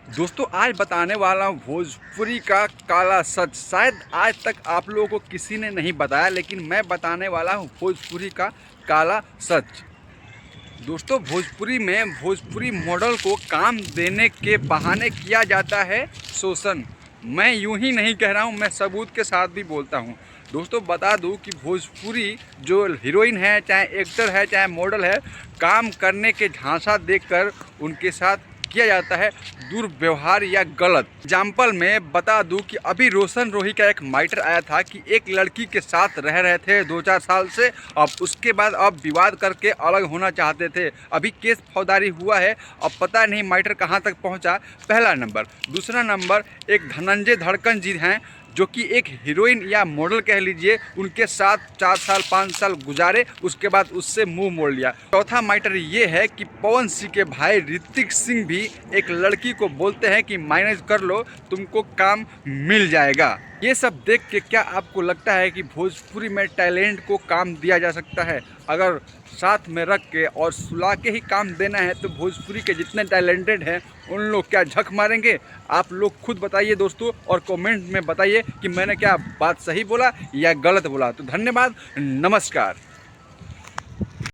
दोस्तों आज बताने वाला हूँ भोजपुरी का काला सच। शायद आज तक आप लोगों को किसी ने नहीं बताया, लेकिन मैं बताने वाला हूँ भोजपुरी का काला सच। दोस्तों भोजपुरी में भोजपुरी मॉडल को काम देने के बहाने किया जाता है शोषण। मैं यूं ही नहीं कह रहा हूं, मैं सबूत के साथ भी बोलता हूं। दोस्तों बता दूं कि भोजपुरी जो हीरोइन है, चाहे एक्टर है, चाहे मॉडल है, काम करने के झांसा देकर उनके साथ किया जाता है दुर्व्यवहार या गलत। एग्जाम्पल में बता दूं कि अभी रोशन रोही का एक मैटर आया था कि एक लड़की के साथ रह रहे थे 2-4 साल से, अब उसके बाद अब विवाद करके अलग होना चाहते थे। अभी केस फौजदारी हुआ है, अब पता नहीं मैटर कहां तक पहुंचा। पहला नंबर। दूसरा नंबर, एक धनंजय धड़कन जी हैं जो कि एक हीरोइन या मॉडल कह लीजिए, उनके साथ 4 साल 5 साल गुजारे, उसके बाद उससे मुंह मोड़ लिया। चौथा मैटर ये है कि पवन सिंह के भाई ऋतिक सिंह भी एक लड़की को बोलते हैं कि मैनेज कर लो, तुमको काम मिल जाएगा। ये सब देख के क्या आपको लगता है कि भोजपुरी में टैलेंट को काम दिया जा सकता है? अगर साथ में रख के और सुला के ही काम देना है तो भोजपुरी के जितने टैलेंटेड हैं उन लोग क्या झक मारेंगे? आप लोग खुद बताइए दोस्तों, और कमेंट में बताइए कि मैंने क्या बात सही बोला या गलत बोला। तो धन्यवाद, नमस्कार।